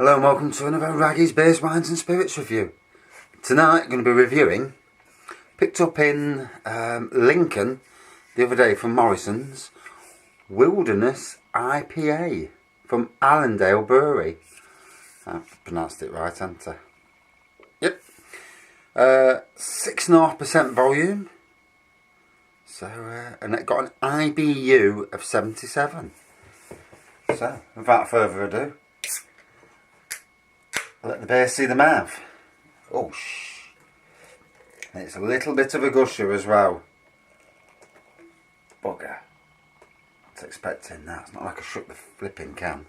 Hello and welcome to another Raggy's Beers, Wines and Spirits review. Tonight I'm going to be reviewing, picked up in Lincoln the other day from Morrisons, Wilderness IPA from Allendale Brewing. I've pronounced it right, haven't I? Yep. 6.5% volume. So, and it got an IBU of 77. So, without further ado, let the beer see the mouth. Oh, shh. And it's a little bit of a gusher as well. Bugger. I was expecting that. It's not like I shook the flipping can.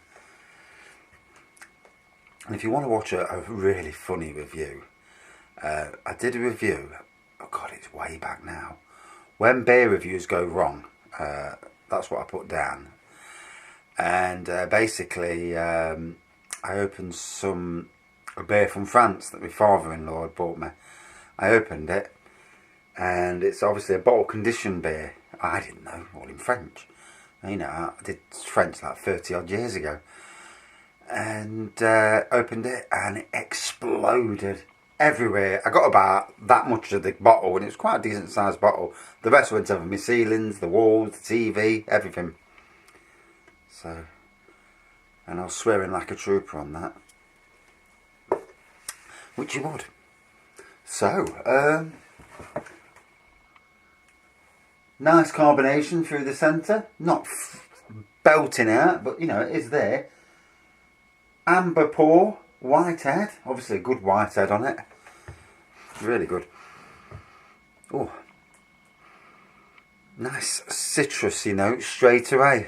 And if you want to watch a really funny review, I did a review, oh god, it's way back now. When beer reviews go wrong, that's what I put down. And basically, I opened a beer from France that my father-in-law had bought me. I opened it, and it's obviously a bottle conditioned beer. I didn't know, all in French. You know, I did French like 30 odd years ago. And opened it, and it exploded everywhere. I got about that much of the bottle, and it was quite a decent sized bottle. The rest went over my ceilings, the walls, the TV, everything. So, and I was swearing like a trooper on that, which you would. So, nice carbonation through the centre, not belting out, but you know, it is there. Amber pour, white head, obviously a good white head on it, really good. Oh, nice citrusy note straight away.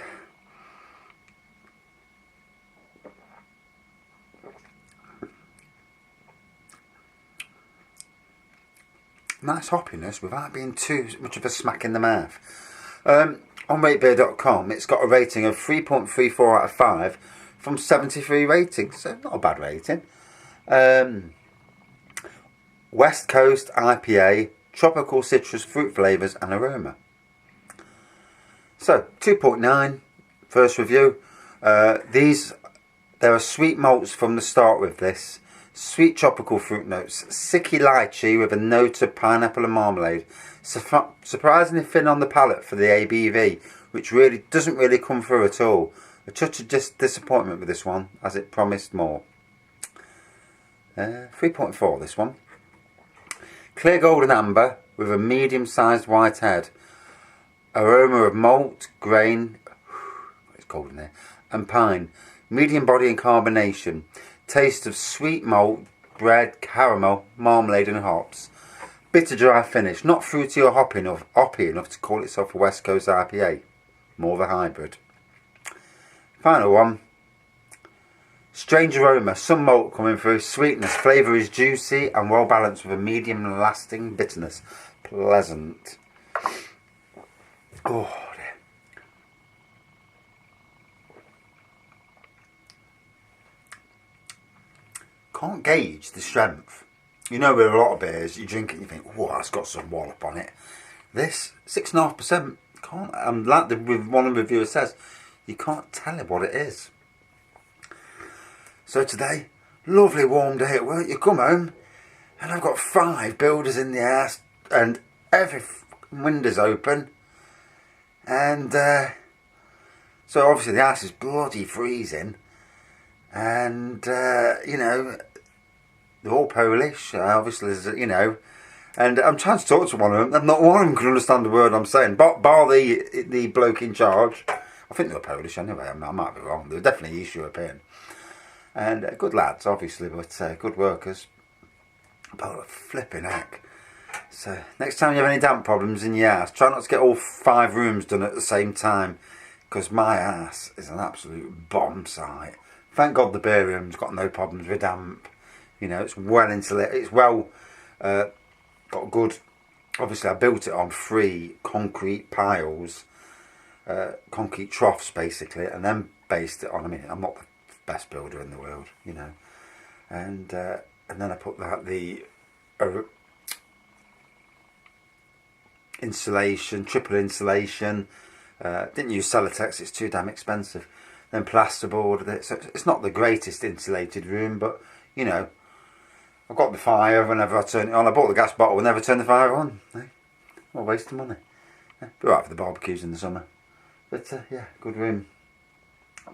Nice hoppiness without being too much of a smack in the mouth. On ratebeer.com it's got a rating of 3.34 out of 5 from 73 ratings, so not a bad rating. West Coast IPA, tropical citrus fruit flavours and aroma. So 2.9, first review. There are sweet malts from the start with this. Sweet tropical fruit notes, sicky lychee with a note of pineapple and marmalade. Surprisingly thin on the palate for the ABV, which really doesn't really come through at all. A touch of disappointment with this one, as it promised more. 3.4 this one. Clear golden amber with a medium-sized white head. Aroma of malt, grain, it's cold in there, and pine. Medium body and carbonation. Taste of sweet malt, bread, caramel, marmalade and hops. Bitter dry finish, not fruity or hoppy enough to call itself a West Coast IPA. More of a hybrid. Final one. Strange aroma, some malt coming through, sweetness, flavour is juicy and well balanced with a medium lasting bitterness. Pleasant. Oh, dear. Can't gauge the strength. You know, with a lot of beers, you drink it and you think, whoa, that's got some wallop on it. This, 6.5%, can't, like one of the reviewers says, you can't tell it what it is. So today, lovely warm day at work, you come home, and I've got 5 builders in the house, and every window's open, and so obviously the house is bloody freezing, and you know, they're all Polish, obviously, you know, and I'm trying to talk to one of them, and not one of them can understand the word I'm saying, bar the bloke in charge. I think they were Polish anyway, I might be wrong, they were definitely East European. And good lads, obviously, but good workers. But flipping heck. So, next time you have any damp problems in your house, try not to get all 5 rooms done at the same time, because my house is an absolute bomb site. Thank God the beer room's got no problems with damp. You know, it's well insulated, it's well, got good, obviously I built it on 3 concrete piles, concrete troughs basically, and then based it on, I mean, I'm not the best builder in the world, you know, and then I put the insulation, triple insulation. Didn't use Celotex, it's too damn expensive. then plasterboarded it. So it's not the greatest insulated room, but you know, I've got the fire whenever I turn it on. I bought the gas bottle and never turn the fire on. Eh? What a waste of money. Be right for the barbecues in the summer. But yeah, good room.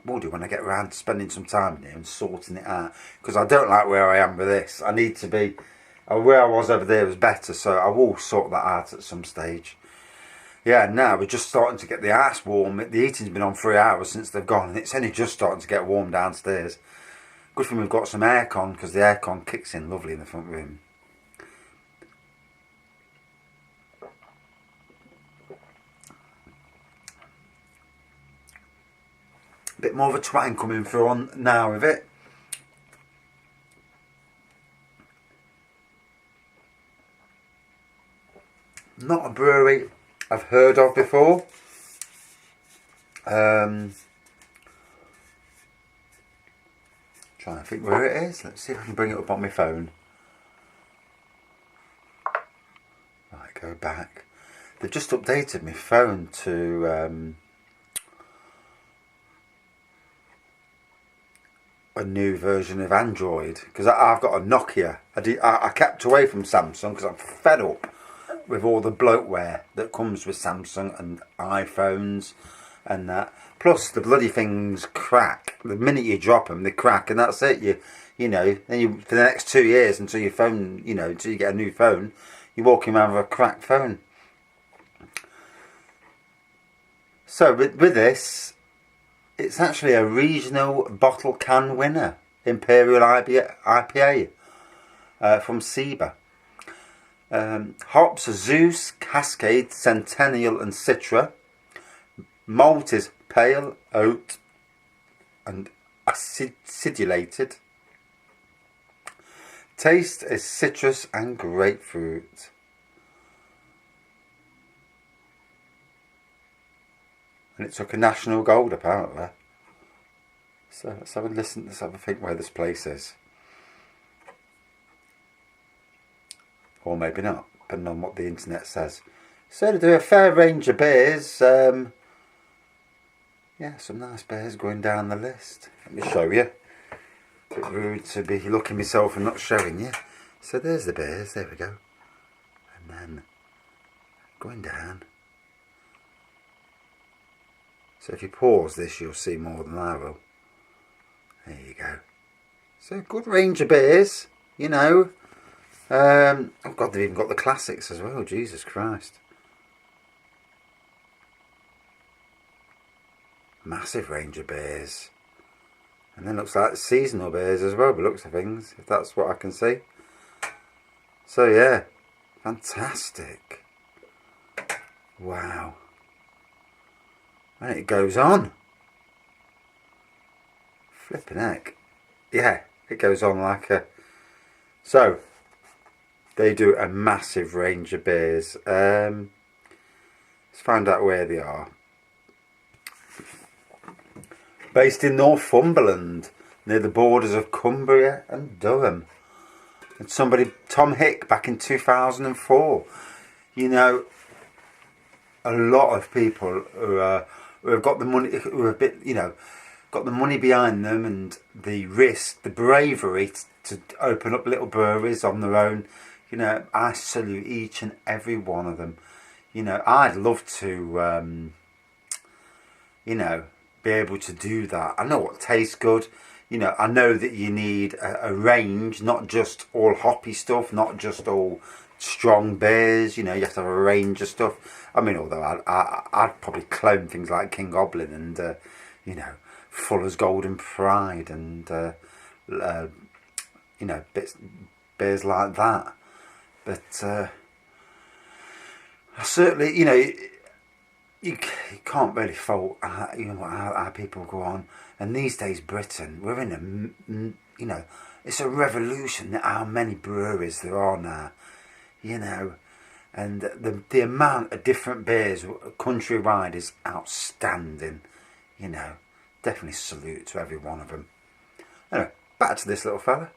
Will do when I get around to spending some time in here and sorting it out, because I don't like where I am with this. I need to be where I was over there was better, so I will sort that out at some stage. Yeah, now we're just starting to get the house warm. The heating's been on 3 hours since they've gone, and it's only just starting to get warm downstairs. Good thing we've got some aircon, because the aircon kicks in lovely in the front room. Bit more of a twang coming through on now with it. Not a brewery I've heard of before. Trying to think where it is. Let's see if I can bring it up on my phone. Right, go back. They've just updated my phone to a new version of Android, because I've got a Nokia. I kept away from Samsung because I'm fed up with all the bloatware that comes with Samsung and iPhones and that. Plus the bloody things crack. The minute you drop them, they crack, and that's it. You know, then you for the next 2 years until your phone, you know, until you get a new phone, you're walking around with a cracked phone. So with this, it's actually a regional bottle can winner, Imperial IPA from Seba. Hops are Zeus, Cascade, Centennial and Citra. Malt is pale, oat and acidulated. Taste is citrus and grapefruit. And it took a national gold apparently. So let's have a listen, let's have a think where this place is. Or maybe not, depending on what the internet says. So they do a fair range of beers. Yeah, some nice beers going down the list. Let me show you. A bit rude to be looking myself and not showing you. So there's the beers, there we go. And then going down. So if you pause this, you'll see more than I will. There you go. So good range of beers, you know. Oh God, they've even got the classics as well. Jesus Christ. Massive range of beers. And then looks like seasonal beers as well, by looks of things, if that's what I can see. So yeah, fantastic. Wow. And it goes on. Flipping heck. Yeah, it goes on like a... So, they do a massive range of beers. Let's find out where they are. Based in Northumberland, near the borders of Cumbria and Durham. And somebody, Tom Hick, back in 2004. You know, a lot of people who have got the money, who are a bit, you know, got the money behind them and the risk, the bravery to open up little breweries on their own. You know, I salute each and every one of them. You know, I'd love to, you know, be able to do that. I know what tastes good. You know, I know that you need a range, not just all hoppy stuff, not just all strong beers. You know, you have to have a range of stuff. I mean, although I'd probably clone things like King Goblin and, you know, Fuller's Golden Pride and, you know, beers like that. But I certainly, you know, you can't really fault you know how people go on. And these days, Britain, we're in a, you know, it's a revolution how many breweries there are now, you know, and the amount of different beers countrywide is outstanding, you know. Definitely salute to every one of them. Anyway, back to this little fella.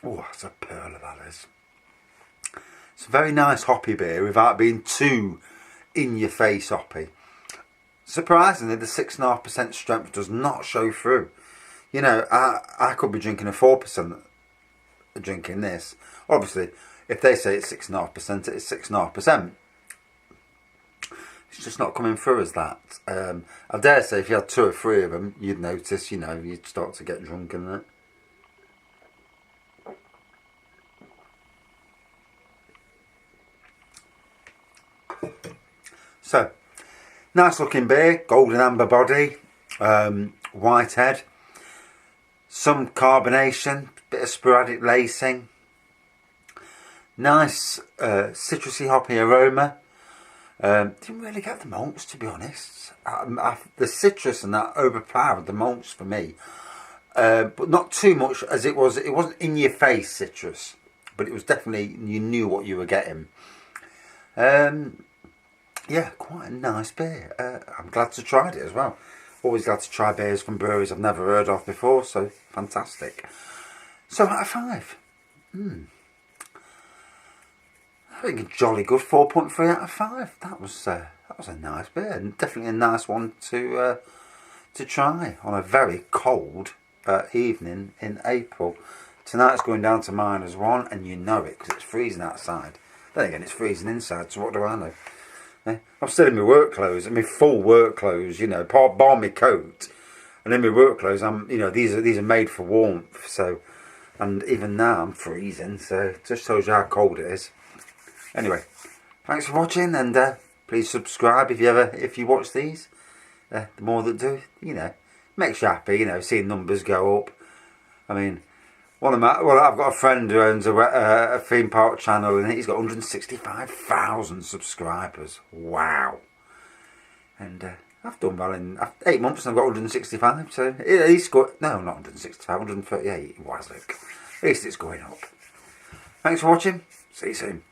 Oh, that's a pearl of that is. It's a very nice hoppy beer without being too in your face hoppy. Surprisingly, the 6.5% strength does not show through. You know, I could be drinking a 4% drinking this. Obviously, if they say it's 6.5%, it's 6.5%. It's just not coming through as that. I dare say if you had 2 or 3 of them, you'd notice, you know, you'd start to get drunk in it. So, nice looking beer, golden amber body, white head, some carbonation, bit of sporadic lacing, nice citrusy hoppy aroma. Didn't really get the malts, to be honest. The citrus and that overpowered the malts for me, but not too much, as it wasn't in your face citrus, but it was definitely, you knew what you were getting. Yeah, quite a nice beer. I'm glad to try it as well. Always glad to try beers from breweries I've never heard of before, so fantastic. So out of 5. I think a jolly good 4.3 out of 5. That was a nice beer, and definitely a nice one to try on a very cold evening in April. Tonight's going down to -1, and you know it because it's freezing outside. Then again, it's freezing inside, so what do I know? I'm still in my work clothes, in my full work clothes, you know, bar my coat, and in my work clothes, you know, these are made for warmth. So, and even now I'm freezing. So it just shows you how cold it is. Anyway, thanks for watching, and please subscribe if you watch these. The more that do, you know, makes you happy. You know, seeing numbers go up. I mean, I've got a friend who owns a theme park channel, and he's got 165,000 subscribers. Wow! And I've done well in 8 months, and I've got 165. So at least not 165, 138. Was it? At least it's going up. Thanks for watching. See you soon.